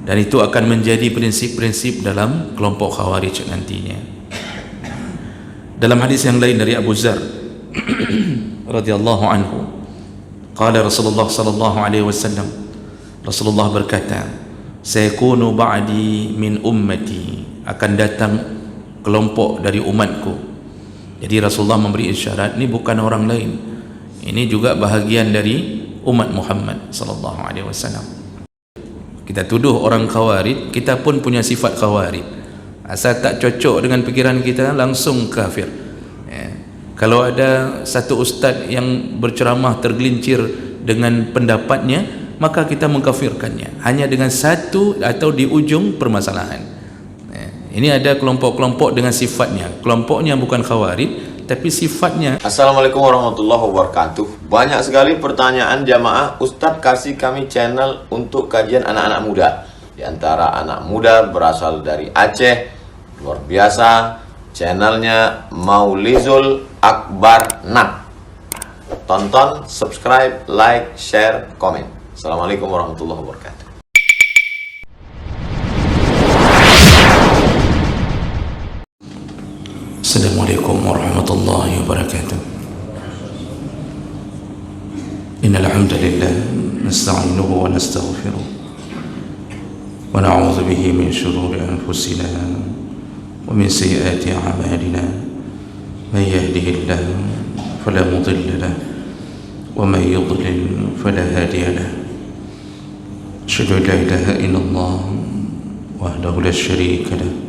dan itu akan menjadi prinsip-prinsip dalam kelompok Khawarij nantinya. Dalam hadis yang lain dari Abu Zar radhiyallahu anhu, qala Rasulullah sallallahu alaihi wasallam, Rasulullah berkata, sayakunu ba'di min ummati, akan datang kelompok dari umatku. Jadi Rasulullah memberi isyarat, ini bukan orang lain, ini juga bahagian dari umat Muhammad sallallahu alaihi wasallam. Kita tuduh orang Khawarij, kita pun punya sifat Khawarij. Asal tak cocok dengan pikiran kita, langsung kafir. Kalau ada satu ustaz yang berceramah tergelincir dengan pendapatnya, maka kita mengkafirkannya hanya dengan satu atau di ujung permasalahan. Ini ada kelompok-kelompok dengan sifatnya. Kelompoknya bukan Khawarij, tapi sifatnya. Assalamualaikum warahmatullahi wabarakatuh. Banyak sekali pertanyaan jamaah, Ustadz kasih kami channel untuk kajian anak-anak muda. Di antara anak muda berasal dari Aceh, luar biasa, channelnya Maulizul Akbar Nak. Tonton, subscribe, like, share, komen. Assalamualaikum warahmatullahi wabarakatuh. Assalamualaikum warahmatullahi wabarakatuh. Innal hamdalillah nasta'inuhu wa nastaghfiruh wa na'udzu bihi min shururi anfusina wa min sayyiati a'malina. Man yahdihillahu fala mudilla lahu wa man yudlil fala hadiya lahu. Asyhadu an la ilaha illallah wahdahu la syarika lahu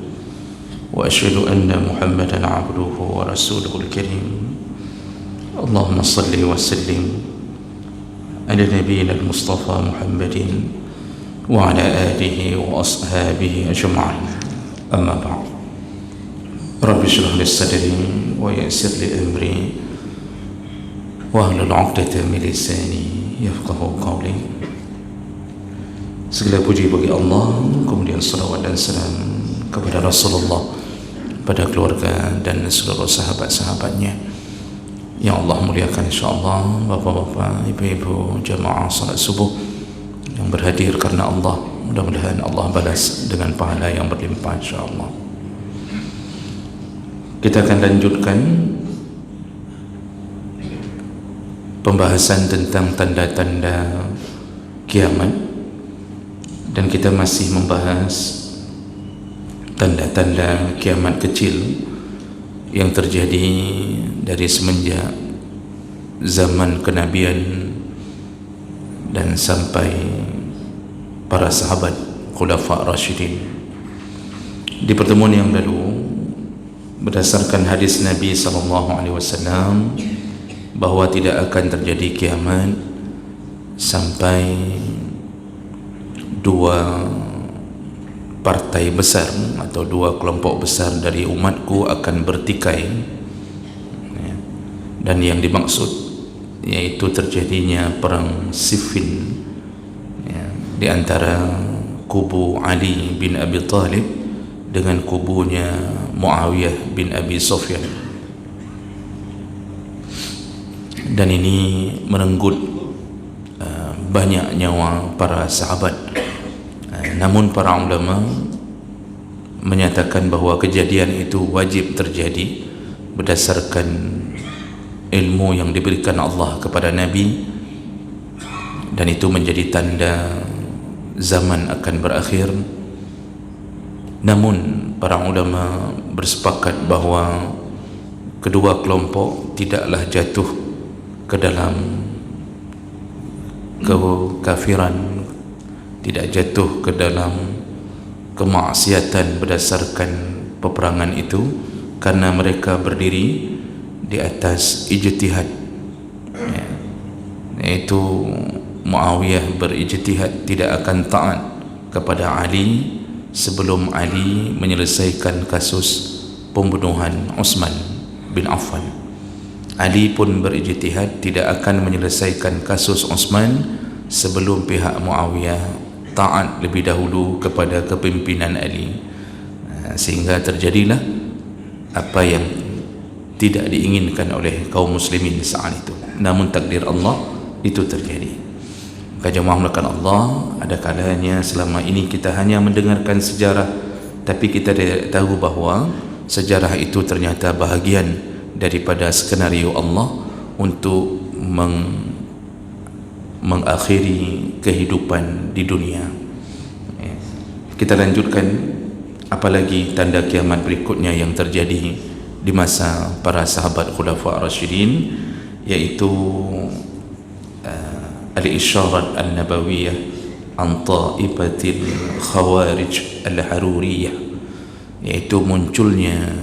wa asyhadu anna Muhammadan 'abduhu wa rasuluhul karim. Allahumma shalli wa sallim ala nabiyyina al-mustafa Muhammadin wa ala alihi wa ashabihi ajma'in. Amma ba'd. Rabbi shrah li sadri wa yassir li amri wahlul 'uqdatam min lisani yafqahu qawli. Segala puji bagi Allah, kemudian salawat dan salam kepada Rasulullah, pada keluarga dan seluruh sahabat-sahabatnya yang Allah muliakan insyaAllah. Bapak-bapak, ibu-ibu, jamaah salat subuh yang berhadir karena Allah, mudah-mudahan Allah balas dengan pahala yang berlimpah insyaAllah. Kita akan lanjutkan pembahasan tentang tanda-tanda kiamat, dan kita masih membahas tanda-tanda kiamat kecil yang terjadi dari semenjak zaman kenabian dan sampai para sahabat Khulafa Rasyidin. Di pertemuan yang lalu, berdasarkan hadis Nabi SAW, bahwa tidak akan terjadi kiamat sampai dua partai besar atau dua kelompok besar dari umatku akan bertikai, dan yang dimaksud yaitu terjadinya perang Siffin di antara kubu Ali bin Abi Thalib dengan kubunya Muawiyah bin Abi Sufyan, dan ini merenggut banyak nyawa para sahabat. Namun para ulama menyatakan bahawa kejadian itu wajib terjadi berdasarkan ilmu yang diberikan Allah kepada Nabi, dan itu menjadi tanda zaman akan berakhir. Namun para ulama bersepakat bahawa kedua kelompok tidaklah jatuh ke dalam kekafiran, tidak jatuh ke dalam kemaksiatan berdasarkan peperangan itu, karena mereka berdiri di atas ijtihad, yaitu Muawiyah berijtihad tidak akan taat kepada Ali sebelum Ali menyelesaikan kasus pembunuhan Utsman bin Affan. Ali pun berijtihad tidak akan menyelesaikan kasus Utsman sebelum pihak Muawiyah taat lebih dahulu kepada kepimpinan Ali, sehingga terjadilah apa yang tidak diinginkan oleh kaum muslimin saat itu. Namun takdir Allah itu terjadi. Maka jemaah melakukan Allah, ada kalanya selama ini kita hanya mendengarkan sejarah, tapi kita tidak tahu bahawa sejarah itu ternyata bahagian daripada skenario Allah untuk mengakhiri kehidupan di dunia. Kita lanjutkan, apalagi tanda kiamat berikutnya yang terjadi di masa para sahabat Khulafa Ar-Rasyidin, yaitu al-isyarat al-nabawiyah an ta'ibatil khawarij al-haruriyah, yaitu munculnya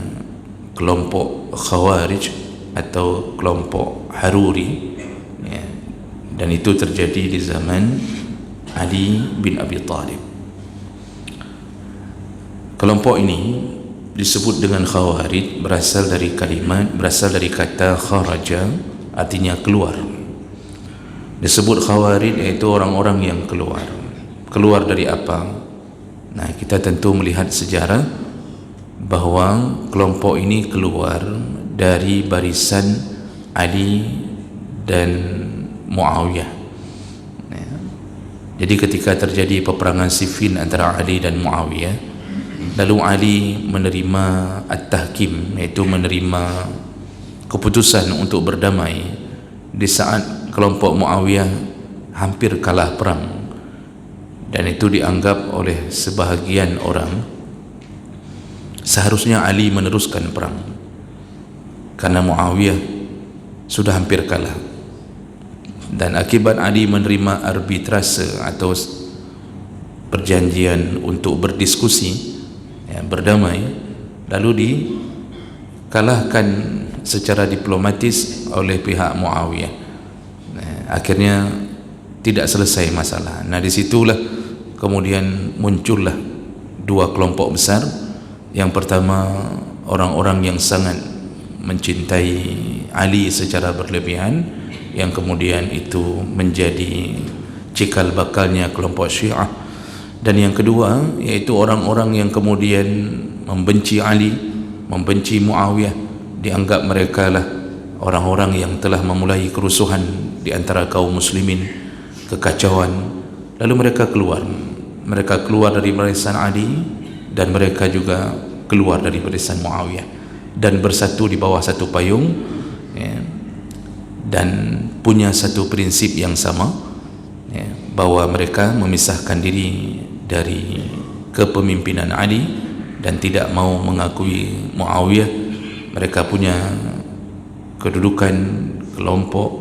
kelompok khawarij atau kelompok haruri, ya. Dan itu terjadi di zaman Ali bin Abi Thalib. Kelompok ini disebut dengan khawarij berasal dari kata kharaja, artinya keluar. Disebut khawarij iaitu orang-orang yang keluar dari apa? Nah, kita tentu melihat sejarah bahawa kelompok ini keluar dari barisan Ali dan Muawiyah. Jadi ketika terjadi peperangan Siffin antara Ali dan Muawiyah, lalu Ali menerima at-tahkim, iaitu menerima keputusan untuk berdamai di saat kelompok Muawiyah hampir kalah perang. Dan itu dianggap oleh sebahagian orang seharusnya Ali meneruskan perang, karena Muawiyah sudah hampir kalah. Dan akibat Ali menerima arbitrase atau perjanjian untuk berdiskusi, ya, berdamai, lalu dikalahkan secara diplomatis oleh pihak Muawiyah. Akhirnya tidak selesai masalah. Nah, disitulah kemudian muncullah dua kelompok besar. Yang pertama, orang-orang yang sangat mencintai Ali secara berlebihan, yang kemudian itu menjadi cikal bakalnya kelompok Syiah. Dan yang kedua, yaitu orang-orang yang kemudian membenci Ali, membenci Muawiyah, dianggap mereka lah orang-orang yang telah memulai kerusuhan di antara kaum muslimin, kekacauan. Lalu mereka keluar dari barisan Ali, dan mereka juga keluar dari barisan Muawiyah, dan bersatu di bawah satu payung, ya, dan punya satu prinsip yang sama, ya, bahwa mereka memisahkan diri dari kepemimpinan Ali dan tidak mau mengakui Muawiyah. Mereka punya kedudukan kelompok,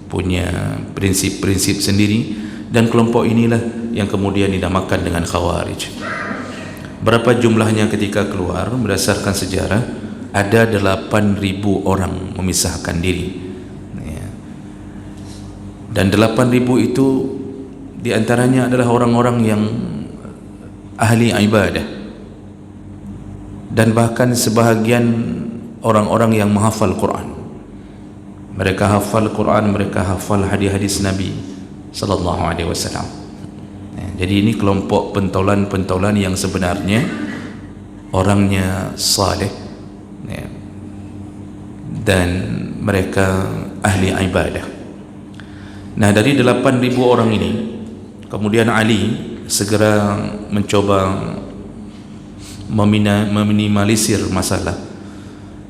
punya prinsip-prinsip sendiri, dan kelompok inilah yang kemudian dinamakan dengan Khawarij. Berapa jumlahnya ketika keluar? Berdasarkan sejarah, ada 8.000 orang memisahkan diri, ya. Dan 8.000 itu diantaranya adalah orang-orang yang ahli ibadah, dan bahkan sebahagian orang-orang yang menghafal Quran. Mereka hafal Quran, mereka hafal hadis-hadis Nabi sallallahu alaihi wasallam. Jadi ini kelompok pentolan-pentolan yang sebenarnya orangnya saleh, ya, dan mereka ahli ibadah. Nah, dari 8.000 orang ini kemudian Ali segera mencoba meminimalisir masalah.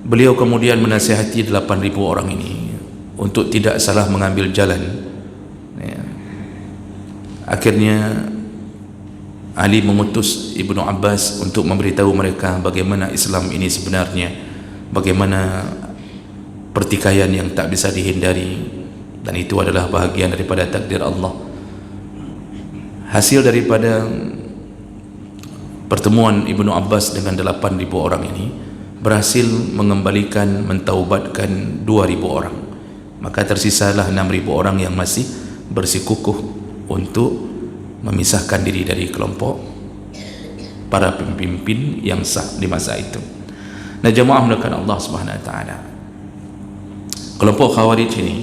Beliau kemudian menasihati 8.000 orang ini untuk tidak salah mengambil jalan, ya. Akhirnya Ali mengutus Ibnu Abbas untuk memberitahu mereka bagaimana Islam ini sebenarnya, bagaimana pertikaian yang tak bisa dihindari, dan itu adalah bahagian daripada takdir Allah. Hasil daripada pertemuan Ibnu Abbas dengan 8.000 orang ini berhasil mengembalikan, mentaubatkan 2.000 orang. Maka tersisalah 6.000 orang yang masih bersikukuh untuk memisahkan diri dari kelompok para pemimpin yang sah di masa itu. Nah, jemaah mulakan Allah Subhanahu wa taala, kelompok Khawarij ini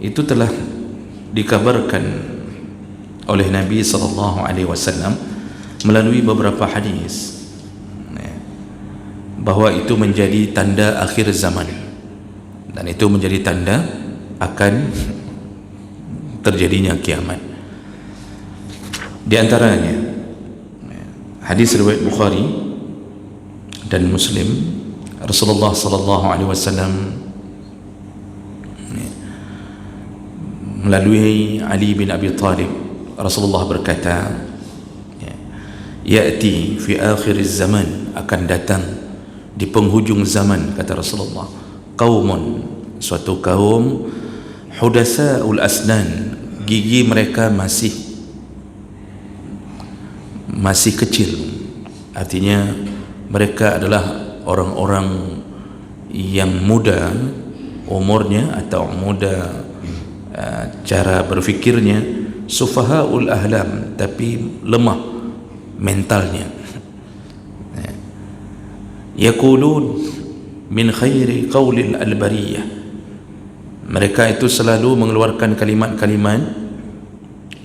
itu telah dikabarkan oleh Nabi sallallahu alaihi wasallam melalui beberapa hadis, bahwa itu menjadi tanda akhir zaman, dan itu menjadi tanda akan terjadinya kiamat. Di antaranya hadis riwayat Bukhari dan Muslim, Rasulullah sallallahu alaihi wasallam melalui Ali bin Abi Thalib, Rasulullah berkata, ya'ti fi akhir zaman, akan datang di penghujung zaman, kata Rasulullah, qaumun, suatu kaum, hudasaul asnan, gigi mereka masih kecil, artinya mereka adalah orang-orang yang muda umurnya atau muda cara berfikirnya, sufahaul ahlam, tapi lemah mentalnya. Yaqulun min khairi qaulil albariyah, mereka itu selalu mengeluarkan kalimat-kalimat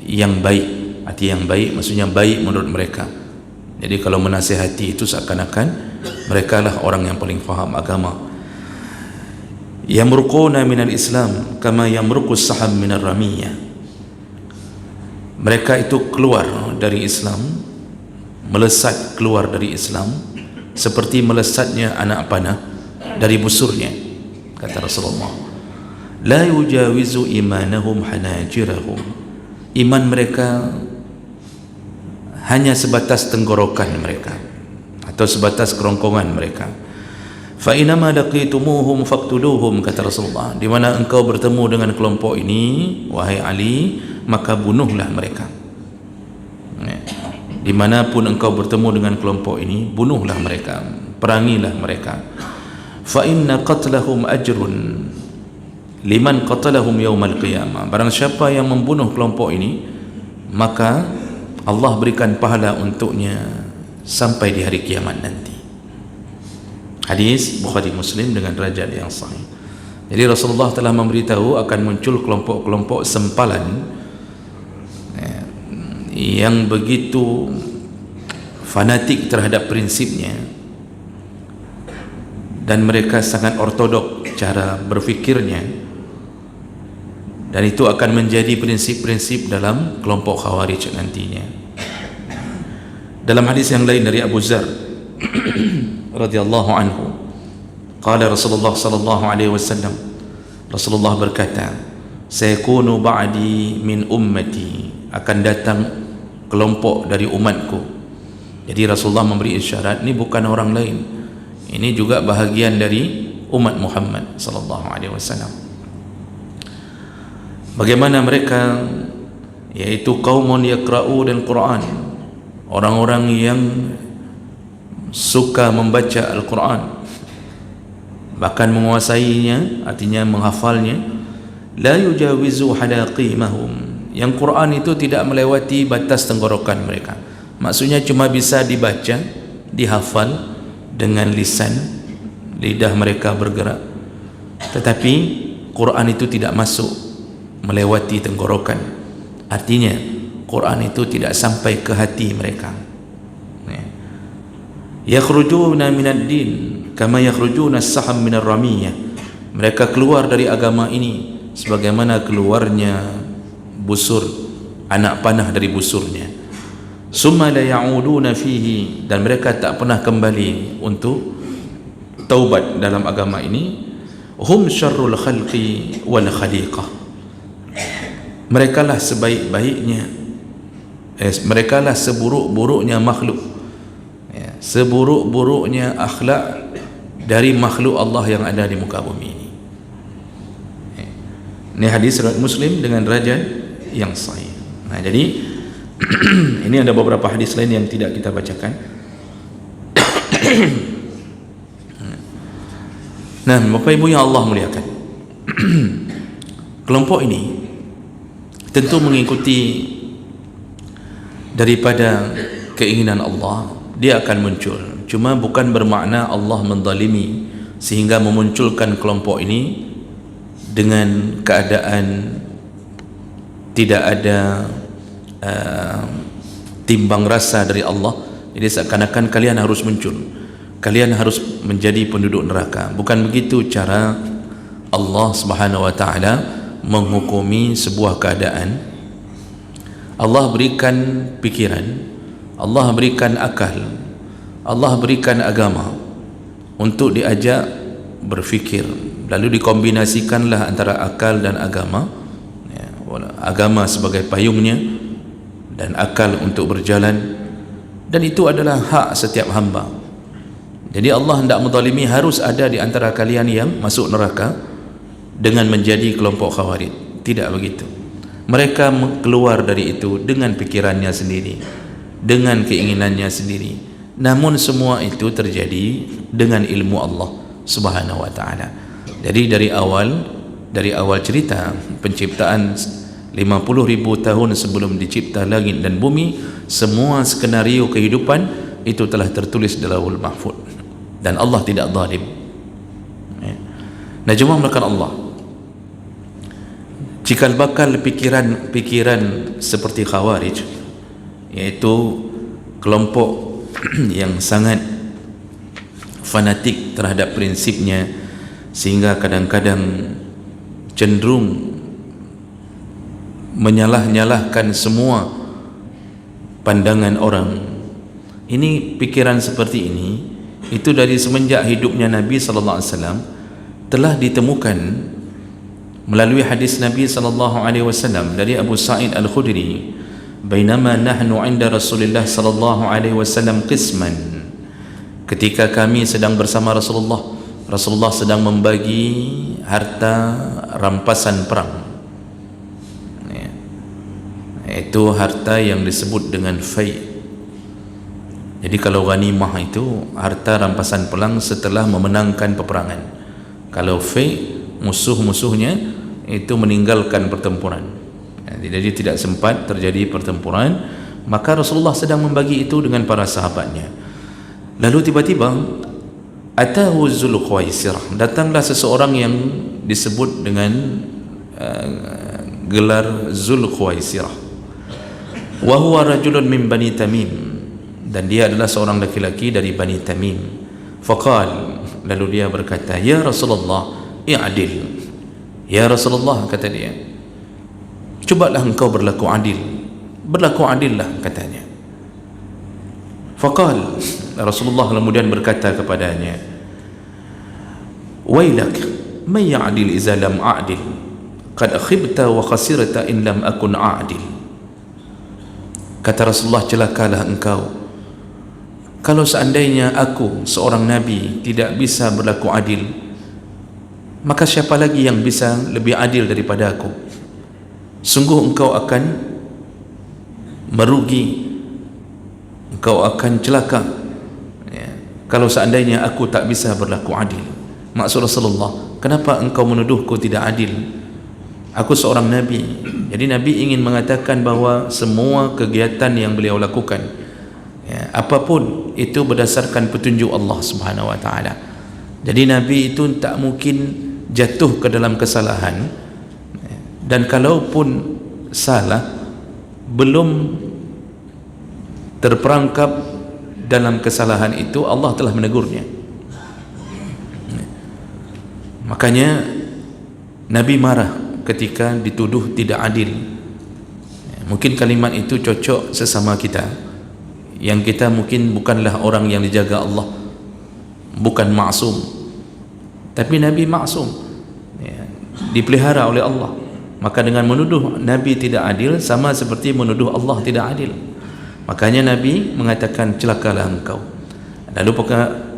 yang baik. Arti yang baik maksudnya baik menurut mereka. Jadi kalau menasihati itu seakan-akan mereka lah orang yang paling faham agama. Yamruquna minal Islam kama yamruqus saham minar ramiyah, mereka itu keluar dari Islam, melesat keluar dari Islam seperti melesatnya anak panah dari busurnya, kata Rasulullah. La yujawizu imanahum hanajirahum, iman mereka hanya sebatas tenggorokan mereka atau sebatas kerongkongan mereka. Fa inama laqitumuhum faqtuluhum, kata Rasulullah, di mana engkau bertemu dengan kelompok ini wahai Ali, maka bunuhlah mereka. Dimanapun engkau bertemu dengan kelompok ini, bunuhlah mereka, perangilah mereka. Fa inna qatlahum ajrun liman qatalahum yaumal qiyamah, barang siapa yang membunuh kelompok ini, maka Allah berikan pahala untuknya sampai di hari kiamat nanti. Hadis Bukhari Muslim dengan derajat yang sahih. Jadi Rasulullah telah memberitahu akan muncul kelompok-kelompok sempalan yang begitu fanatik terhadap prinsipnya, dan mereka sangat ortodok cara berfikirnya, dan itu akan menjadi prinsip-prinsip dalam kelompok Khawarij nantinya. Dalam hadis yang lain dari Abu Zar radhiyallahu anhu, qala Rasulullah sallallahu alaihi wasallam, Rasulullah berkata, sayakunu ba'di min ummati, akan datang kelompok dari umatku. Jadi Rasulullah memberi isyarat, ini bukan orang lain, ini juga bahagian dari umat Muhammad sallallahu alaihi wasallam. Bagaimana mereka? Yaitu qaumun yaqra'u al-Quran, orang-orang yang suka membaca Al-Quran, bahkan menguasainya, artinya menghafalnya. La yujawizu halaqimahum, yang Quran itu tidak melewati batas tenggorokan mereka, maksudnya cuma bisa dibaca, dihafal dengan lisan, lidah mereka bergerak, tetapi Quran itu tidak masuk melewati tenggorokan, artinya Quran itu tidak sampai ke hati mereka. Yakhrujuna minad din kama yakhrujuna as-saham minar ramiyah, mereka keluar dari agama ini sebagaimana keluarnya busur, anak panah dari busurnya. Summa la ya'uduna fihi, dan mereka tak pernah kembali untuk taubat dalam agama ini. Hum syarrul khalqi wal khaliqah, merekalah sebaik-baiknya, merekalah seburuk-buruknya makhluk, seburuk-buruknya akhlak dari makhluk Allah yang ada di muka bumi ini. Ini hadis riwayat Muslim dengan derajat yang sahih. Nah, jadi ini ada beberapa hadis lain yang tidak kita bacakan. Nah, Bapak Ibu yang Allah muliakan, kelompok ini tentu mengikuti daripada keinginan Allah, dia akan muncul. Cuma bukan bermakna Allah menzalimi sehingga memunculkan kelompok ini dengan keadaan tidak ada timbang rasa dari Allah. Jadi seakan-akan kalian harus muncul, kalian harus menjadi penduduk neraka. Bukan begitu cara Allah Subhanahu wa taala menghukumi sebuah keadaan. Allah berikan pikiran, Allah berikan akal, Allah berikan agama untuk diajak berfikir, lalu dikombinasikanlah antara akal dan agama, ya, agama sebagai payungnya dan akal untuk berjalan, dan itu adalah hak setiap hamba. Jadi Allah hendak menzalimi harus ada di antara kalian yang masuk neraka dengan menjadi kelompok Khawarij. Tidak begitu. Mereka keluar dari itu dengan pikirannya sendiri, dengan keinginannya sendiri. Namun semua itu terjadi dengan ilmu Allah Subhanahu wa taala. Jadi dari awal cerita penciptaan 50.000 tahun sebelum dicipta langit dan bumi, semua skenario kehidupan itu telah tertulis dalam Lauhul Mahfuz, dan Allah tidak zalim. Nah, cuma melakukan Allah cikal bakal pikiran seperti Khawarij, yaitu kelompok yang sangat fanatik terhadap prinsipnya, sehingga kadang-kadang cenderung menyalah-nyalahkan semua pandangan orang. Ini pikiran seperti ini itu dari semenjak hidupnya Nabi sallallahu alaihi wasallam telah ditemukan melalui hadis Nabi sallallahu alaihi wasallam dari Abu Sa'id Al-Khudri, "Bainama nahnu 'inda Rasulillah sallallahu alaihi wasallam qisman." Ketika kami sedang bersama Rasulullah sedang membagi harta rampasan perang. Itu harta yang disebut dengan fai'. Jadi kalau ghanimah itu harta rampasan perang setelah memenangkan peperangan. Kalau fai', musuh-musuhnya itu meninggalkan pertempuran, jadi tidak sempat terjadi pertempuran, maka Rasulullah sedang membagi itu dengan para sahabatnya. Lalu tiba-tiba atahu Zulkhuwaisirah, datanglah seseorang yang disebut dengan gelar Zulkhuwaisirah, wa huwa rajulun min Bani Tamim, dan dia adalah seorang laki-laki dari Bani Tamim. Faqal, lalu dia berkata, "Ya Rasulullah, i'adil." Ya Rasulullah, kata dia, cubalah engkau berlaku adil, berlaku adillah, katanya. Faqal, Rasulullah kemudian berkata kepadanya, "Wailak, man ya'dil iza lam a'dil, qad khibta wa khasirta in lam akun a'dil." Kata Rasulullah, celakalah engkau kalau seandainya aku seorang Nabi tidak bisa berlaku adil, maka siapa lagi yang bisa lebih adil daripada aku? Sungguh engkau akan merugi, engkau akan celaka, ya, kalau seandainya aku tak bisa berlaku adil. Maksud Rasulullah, kenapa engkau menuduhku tidak adil? Aku seorang Nabi. Jadi Nabi ingin mengatakan bahawa semua kegiatan yang beliau lakukan, ya, apapun itu berdasarkan petunjuk Allah Subhanahu wa taala. Jadi Nabi itu tak mungkin jatuh ke dalam kesalahan, dan kalaupun salah belum terperangkap dalam kesalahan itu, Allah telah menegurnya. Makanya Nabi marah ketika dituduh tidak adil. Mungkin kalimat itu cocok sesama kita yang kita mungkin bukanlah orang yang dijaga Allah, bukan maksum, tapi Nabi maksum, ya, dipelihara oleh Allah. Maka dengan menuduh Nabi tidak adil sama seperti menuduh Allah tidak adil. Makanya Nabi mengatakan, celakalah engkau. Lalu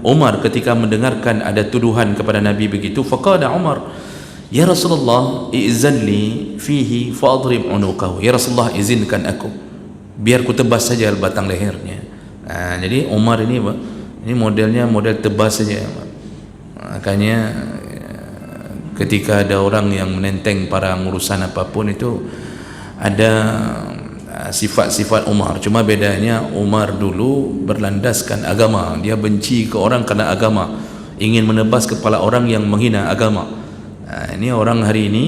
Umar ketika mendengarkan ada tuduhan kepada Nabi begitu, faqala Umar, "Ya Rasulullah, izanli fihi fa'adrib unuqahu." Ya Rasulullah, izinkan aku biar ku tebas saja batang lehernya. Jadi Umar ini modelnya model tebas saja. Makanya ketika ada orang yang menenteng para urusan apapun itu ada sifat-sifat Umar. Cuma bedanya Umar dulu berlandaskan agama, dia benci ke orang karena agama, ingin menebas kepala orang yang menghina agama. Ini orang hari ini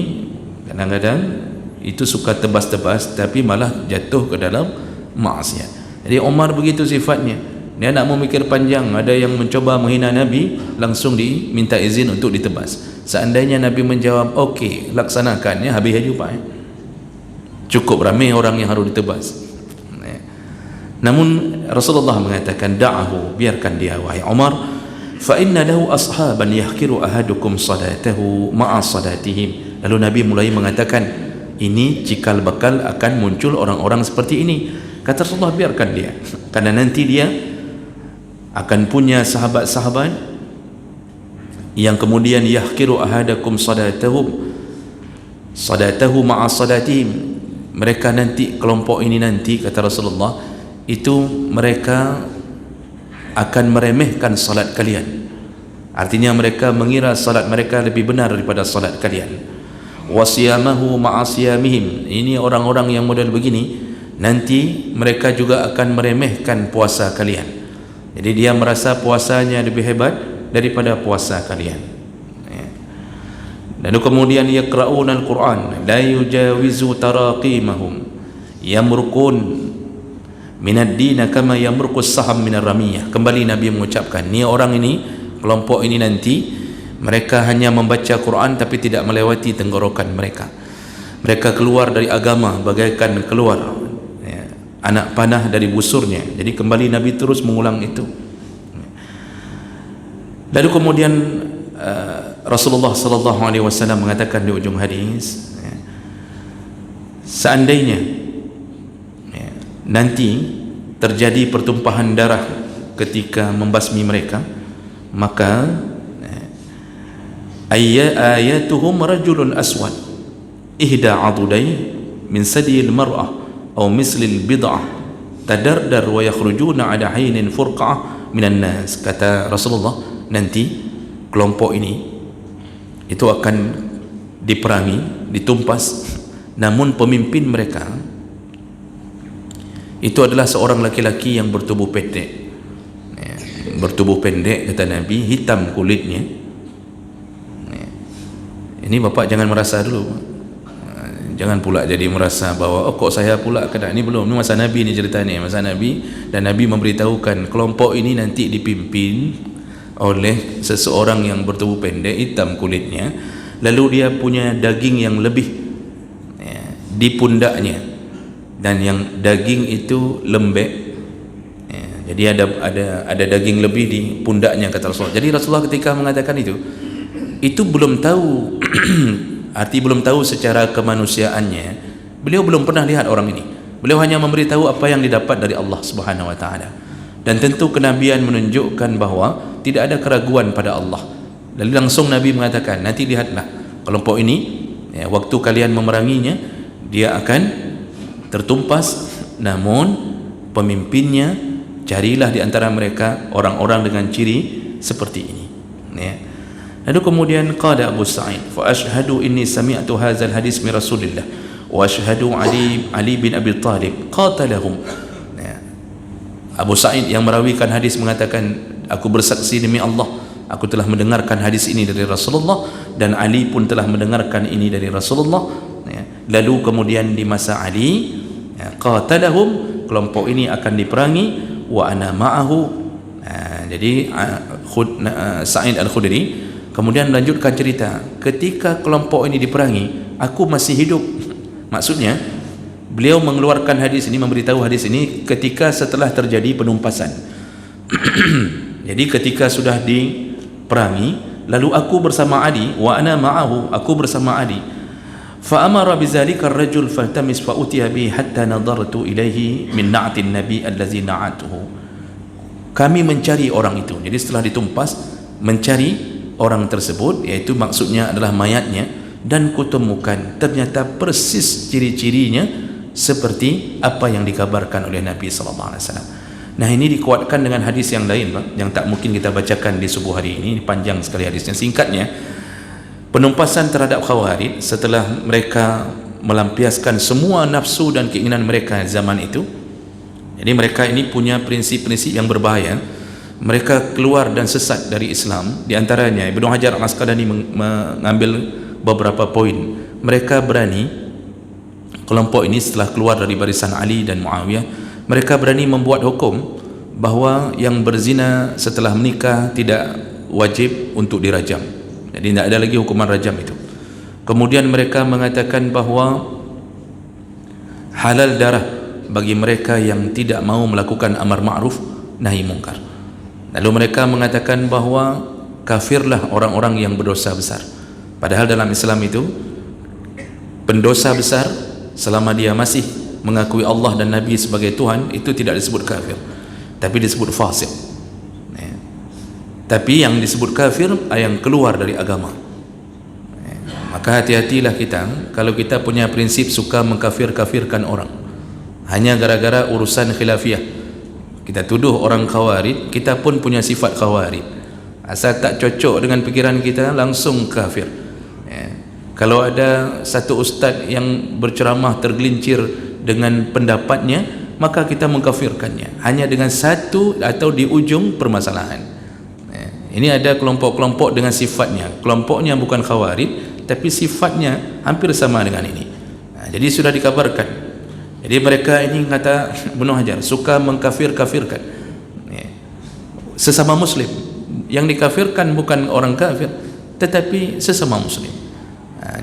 kadang-kadang itu suka tebas-tebas tapi malah jatuh ke dalam maksiat. Jadi Umar begitu sifatnya, dia nak memikir panjang. Ada yang mencoba menghina Nabi, langsung diminta izin untuk ditebas. Seandainya Nabi menjawab, okey, laksanakan, ya habis jumpa. cukup ramai orang yang harus ditebas. Namun Rasulullah mengatakan, da'ahu, biarkan dia wahai Umar, fa inna lahu ashaban yahkiru ahadukum salatahu ma'a salatihim. Lalu Nabi mulai mengatakan, ini cikal bakal akan muncul orang-orang seperti ini. Kata Rasulullah, biarkan dia, karena nanti dia akan punya sahabat-sahabat yang kemudian yahkiru ahadakum salatahu ma'a salatihim. Mereka nanti, kelompok ini nanti, kata Rasulullah, itu mereka akan meremehkan salat kalian. Artinya mereka mengira salat mereka lebih benar daripada salat kalian. Wasiyamahu ma'asiyamihim. Ini orang-orang yang model begini, nanti mereka juga akan meremehkan puasa kalian. Jadi dia merasa puasanya lebih hebat daripada puasa kalian. Lalu kemudian yaqra'una al-Quran la yujawizu taraqimahum yamrukun minad dina kama yamruqus saham minar ramiyah. Kembali Nabi mengucapkan, ni orang ini, kelompok ini nanti, mereka hanya membaca Quran tapi tidak melewati tenggorokan mereka. Mereka keluar dari agama bagaikan keluar anak panah dari busurnya. Jadi kembali Nabi terus mengulang itu. Lalu kemudian Rasulullah sallallahu alaihi wasallam mengatakan di ujung hadis, seandainya nanti terjadi pertumpahan darah ketika membasmi mereka, maka ayatuhum rajulun aswad ihda adudai min sadil mar'ah atau mislil bid'ah tadardar wa yakhrujuna ala hainin furqa'ah minan nas. Kata Rasulullah, nanti kelompok ini itu akan diperangi, ditumpas, namun pemimpin mereka itu adalah seorang laki-laki yang bertubuh pendek. Bertubuh pendek, kata Nabi, hitam kulitnya. Ini bapak jangan merasa dulu, jangan pula jadi merasa bahwa kok saya pula kena. Ini belum, ini masa Nabi, ni cerita ni masa Nabi. Dan Nabi memberitahukan kelompok ini nanti dipimpin oleh seseorang yang bertubuh pendek, hitam kulitnya, lalu dia punya daging yang lebih di pundaknya, dan yang daging itu lembek. Jadi ada daging lebih di pundaknya, kata Rasulullah. Jadi Rasulullah ketika mengatakan itu belum tahu arti belum tahu secara kemanusiaannya. Beliau belum pernah lihat orang ini. Beliau hanya memberitahu apa yang didapat dari Allah Subhanahu wa taala. Dan tentu kenabian menunjukkan bahawa tidak ada keraguan pada Allah. Lalu langsung Nabi mengatakan, nanti lihatlah kelompok ini, waktu kalian memeranginya, dia akan tertumpas, namun pemimpinnya carilah di antara mereka orang-orang dengan ciri seperti ini. Lalu kemudian qala Abu Sa'id, fa ashhadu inni sami'tu hadzal hadis min Rasulillah wa ashhadu Ali bin Abi Thalib qatalahum. Abu Sa'id yang merawikan hadis mengatakan, aku bersaksi demi Allah, aku telah mendengarkan hadis ini dari Rasulullah, dan Ali pun telah mendengarkan ini dari Rasulullah. Lalu kemudian di masa Ali, qatalahum, kelompok ini akan diperangi, wa ana ma'ahu. Jadi Sa'id Al-Khudri kemudian melanjutkan cerita, ketika kelompok ini diperangi, aku masih hidup. Maksudnya beliau mengeluarkan hadis ini, memberitahu hadis ini ketika setelah terjadi penumpasan. Jadi ketika sudah diperangi, lalu aku bersama Ali, wa ana ma'ahu, aku bersama Ali. Fa amara bizalika ar-rajul faltamis fa utiya bi hatta nadartu ilaihi min na'tin nabi allazi na'atuhu. Kami mencari orang itu. Jadi setelah ditumpas, mencari orang tersebut, yaitu maksudnya adalah mayatnya, dan kutemukan ternyata persis ciri-cirinya seperti apa yang dikabarkan oleh Nabi sallallahu alaihi wasallam. Nah, ini dikuatkan dengan hadis yang lain, yang tak mungkin kita bacakan di subuh hari ini, panjang sekali hadisnya. Singkatnya, penumpasan terhadap Khawarij setelah mereka melampiaskan semua nafsu dan keinginan mereka zaman itu. Jadi mereka ini punya prinsip-prinsip yang berbahaya. Mereka keluar dan sesat dari Islam. Di antaranya Ibnu Hajar Al-Asqalani mengambil beberapa poin. Mereka berani, kelompok ini setelah keluar dari barisan Ali dan Muawiyah, mereka berani membuat hukum bahawa yang berzina setelah menikah tidak wajib untuk dirajam. Jadi tidak ada lagi hukuman rajam itu. Kemudian mereka mengatakan bahawa halal darah bagi mereka yang tidak mau melakukan amar ma'ruf nahi mungkar. Lalu mereka mengatakan bahawa kafirlah orang-orang yang berdosa besar. Padahal dalam Islam itu pendosa besar selama dia masih mengakui Allah dan Nabi sebagai Tuhan itu tidak disebut kafir, tapi disebut fasik. Tapi yang disebut kafir yang keluar dari agama. Maka hati-hatilah kita kalau kita punya prinsip suka mengkafir-kafirkan orang hanya gara-gara urusan khilafiyah. Kita tuduh orang khawarij, kita pun punya sifat khawarij. Asal tak cocok dengan pikiran kita langsung kafir. Kalau ada satu ustaz yang berceramah tergelincir dengan pendapatnya, maka kita mengkafirkannya hanya dengan satu atau di ujung permasalahan. Ini ada kelompok-kelompok dengan sifatnya, kelompoknya bukan khawarij tapi sifatnya hampir sama dengan ini. Jadi sudah dikabarkan. Jadi mereka ini kata Ibnu Hajar suka mengkafir-kafirkan sesama muslim. Yang dikafirkan bukan orang kafir tetapi sesama muslim.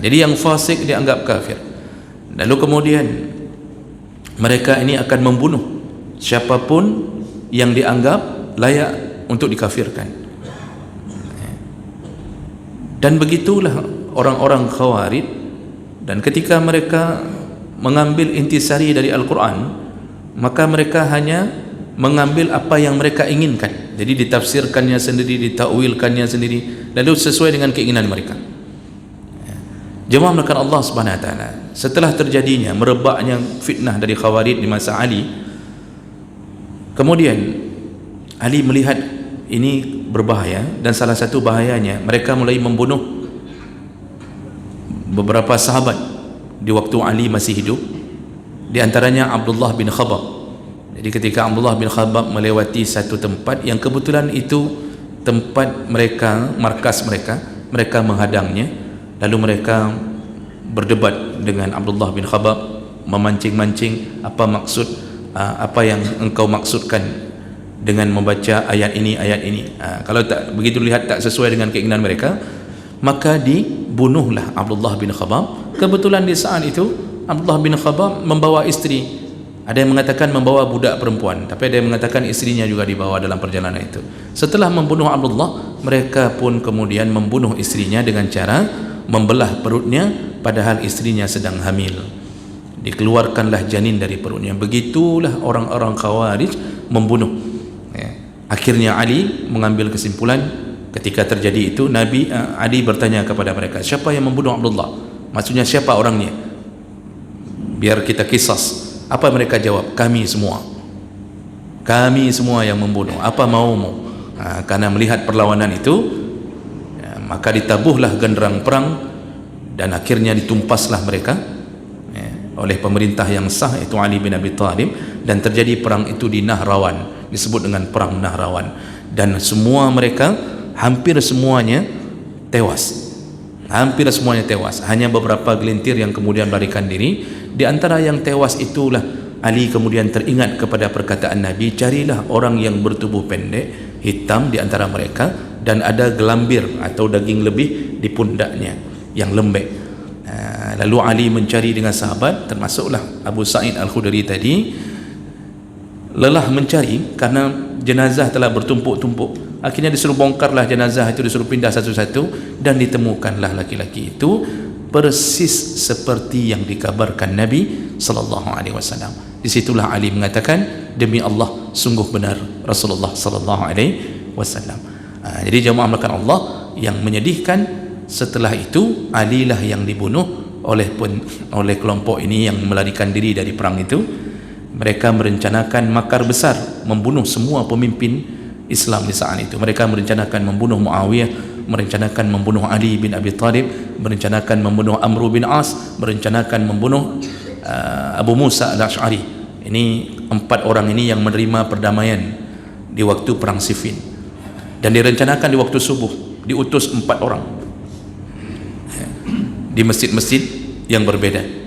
Jadi yang fasik dianggap kafir. Lalu kemudian mereka ini akan membunuh siapapun yang dianggap layak untuk dikafirkan. Dan begitulah orang-orang khawarij. Dan ketika mereka mengambil intisari dari Al-Quran, maka mereka hanya mengambil apa yang mereka inginkan. Jadi ditafsirkannya sendiri, ditakwilkannya sendiri, lalu sesuai dengan keinginan mereka. Jemaah melakukan Allah Subhanahu Wa Taala. Setelah terjadinya merebaknya fitnah dari khawarij di masa Ali, kemudian Ali melihat ini berbahaya, dan salah satu bahayanya mereka mulai membunuh beberapa sahabat di waktu Ali masih hidup, di antaranya Abdullah bin Khabab. Jadi ketika Abdullah bin Khabab melewati satu tempat yang kebetulan itu tempat mereka, markas mereka, mereka menghadangnya, lalu mereka berdebat dengan Abdullah bin Khabab, memancing-mancing apa maksud apa yang engkau maksudkan dengan membaca ayat ini, ayat ini. Kalau tak begitu lihat tak sesuai dengan keinginan mereka, maka dibunuhlah Abdullah bin Khabab. Kebetulan di saat itu Abdullah bin Khabab membawa istri. Ada yang mengatakan membawa budak perempuan, tapi ada yang mengatakan istrinya juga dibawa dalam perjalanan itu. Setelah membunuh Abdullah, mereka pun kemudian membunuh istrinya dengan cara membelah perutnya padahal istrinya sedang hamil. Dikeluarkanlah janin dari perutnya. Begitulah orang-orang khawarij membunuh. Akhirnya Ali mengambil kesimpulan ketika terjadi itu. Ali bertanya kepada mereka, siapa yang membunuh Abdullah? Maksudnya siapa orangnya? Biar kita kisas. Apa mereka jawab? Kami semua. Kami semua yang membunuh. Apa maumu? Karena melihat perlawanan itu, maka ditabuhlah genderang perang dan akhirnya ditumpaslah mereka oleh pemerintah yang sah, itu Ali bin Abi Thalib, dan terjadi perang itu di Nahrawan, disebut dengan perang Nahrawan, dan semua mereka hampir semuanya tewas. Hampir semuanya tewas, hanya beberapa gelintir yang kemudian melarikan diri. Di antara yang tewas itulah Ali kemudian teringat kepada perkataan Nabi, carilah orang yang bertubuh pendek, hitam di antara mereka, dan ada gelambir atau daging lebih di pundaknya yang lembek. Lalu Ali mencari dengan sahabat, termasuklah Abu Sa'id Al-Khudri tadi, lelah mencari karena jenazah telah bertumpuk-tumpuk. Akhirnya disuruh bongkarlah jenazah itu, disuruh pindah satu-satu, dan ditemukanlah laki-laki itu persis seperti yang dikabarkan Nabi sallallahu alaihi wasallam. Disitulah Ali mengatakan, demi Allah sungguh benar Rasulullah sallallahu alaihi wasallam. Jadi jemaah melakukan Allah, yang menyedihkan setelah itu Ali lah yang dibunuh oleh kelompok ini yang melarikan diri dari perang itu. Mereka merencanakan makar besar membunuh semua pemimpin Islam di saat itu. Mereka merencanakan membunuh Muawiyah, merencanakan membunuh Ali bin Abi Thalib, merencanakan membunuh Amr bin As, merencanakan membunuh Abu Musa Al-Ash'ari. Ini 4 orang ini yang menerima perdamaian di waktu perang Siffin, dan direncanakan di waktu subuh diutus 4 orang di masjid-masjid yang berbeda.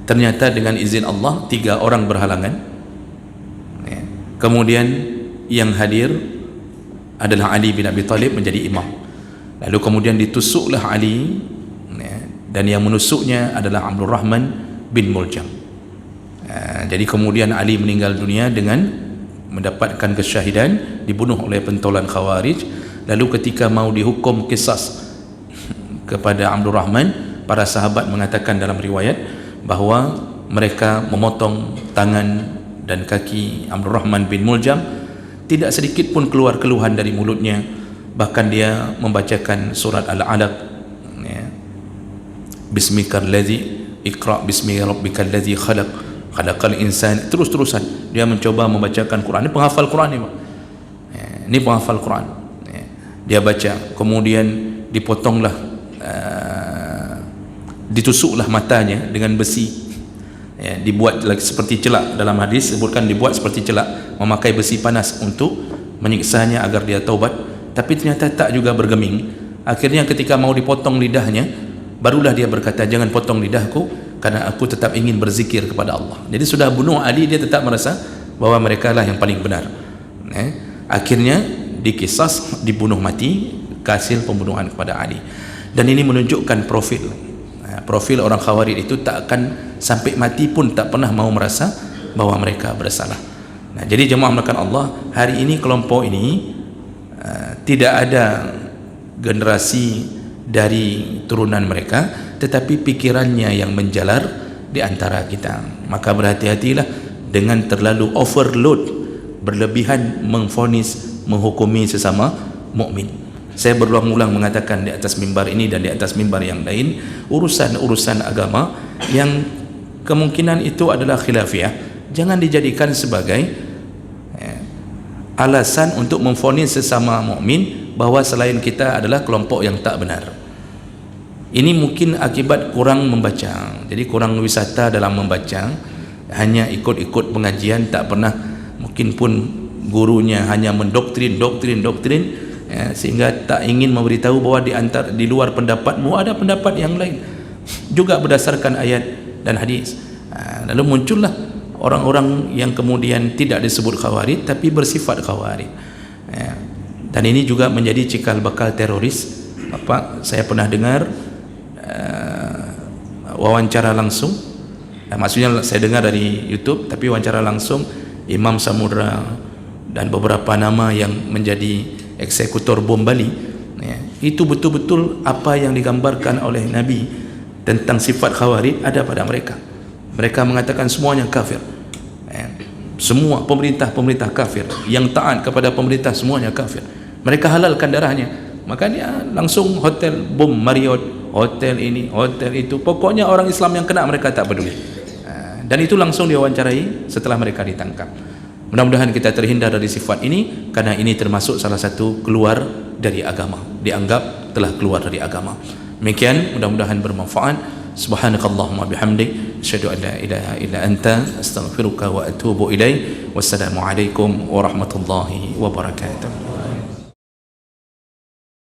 Ternyata dengan izin Allah 3 orang berhalangan. Kemudian yang hadir adalah Ali bin Abi Thalib menjadi imam. Lalu kemudian ditusuklah Ali, dan yang menusuknya adalah Abdul Rahman bin Muljam. Jadi kemudian Ali meninggal dunia dengan mendapatkan kesyahidan, dibunuh oleh pentolan Khawarij. Lalu ketika mau dihukum qisas kepada Abdul Rahman, para sahabat mengatakan dalam riwayat bahawa mereka memotong tangan dan kaki Abdul Rahman bin Muljam, tidak sedikit pun keluar keluhan dari mulutnya, bahkan dia membacakan surat Al-Alaq, ya. Bismikal ladzi iqra bismi rabbikal ladzi khalaq khalaqal insan, terus-terusan dia mencoba membacakan Quran. Ini penghafal Quran ni, Pak. Ya, ini penghafal Quran. Ya, dia baca, kemudian dipotonglah, ditusuklah matanya dengan besi, ya, dibuat lagi seperti celak. Dalam hadis sebutkan dibuat seperti celak, memakai besi panas untuk menyiksanya agar dia taubat. Tapi ternyata tak juga bergeming. Akhirnya ketika mau dipotong lidahnya, barulah dia berkata, jangan potong lidahku, karena aku tetap ingin berzikir kepada Allah. Jadi sudah bunuh Ali, dia tetap merasa bahwa mereka lah yang paling benar. Akhirnya dikisas, dibunuh mati, hasil pembunuhan kepada Ali. Dan ini menunjukkan profil orang Khawarij itu tak akan sampai mati pun tak pernah mau merasa bahwa mereka bersalah. Jadi jemaah melakukan Allah, hari ini kelompok ini tidak ada generasi dari turunan mereka, tetapi pikirannya yang menjalar di antara kita. Maka berhati-hatilah dengan terlalu overload, berlebihan memvonis, menghukumi sesama mukmin. Saya berulang-ulang mengatakan di atas mimbar ini dan di atas mimbar yang lain, urusan-urusan agama yang kemungkinan itu adalah khilafiyah, jangan dijadikan sebagai alasan untuk memvonis sesama mukmin bahwa selain kita adalah kelompok yang tak benar. Ini mungkin akibat kurang membaca, jadi kurang wisata dalam membaca, hanya ikut-ikut pengajian, tak pernah, mungkin pun gurunya hanya mendoktrin, ya, sehingga tak ingin memberitahu bahwa di luar pendapatmu ada pendapat yang lain juga berdasarkan ayat dan hadis. Lalu muncullah orang-orang yang kemudian tidak disebut Khawarij tapi bersifat Khawarij, ya. Dan ini juga menjadi cikal bakal teroris. Saya pernah dengar wawancara langsung, maksudnya saya dengar dari YouTube, tapi wawancara langsung Imam Samudra dan beberapa nama yang menjadi eksekutor bom Bali, ya. Itu betul-betul apa yang digambarkan oleh Nabi tentang sifat Khawarij ada pada mereka. Mereka mengatakan semuanya kafir, ya. Semua pemerintah kafir, yang taat kepada pemerintah semuanya kafir. Mereka halalkan darahnya, maka dia langsung hotel bom Marriott, hotel ini, hotel itu, pokoknya orang Islam yang kena mereka tak peduli. Dan itu langsung diwawancarai setelah mereka ditangkap. Mudah-mudahan kita terhindar dari sifat ini, karena ini termasuk salah satu keluar dari agama, dianggap telah keluar dari agama. Demikian, mudah-mudahan bermanfaat. Subhanakallahumma bihamdik, asyhadu an la ilaha illa anta, astaghfiruka wa atubu ilaik. Wassalamu alaikum warahmatullahi wabarakatuh.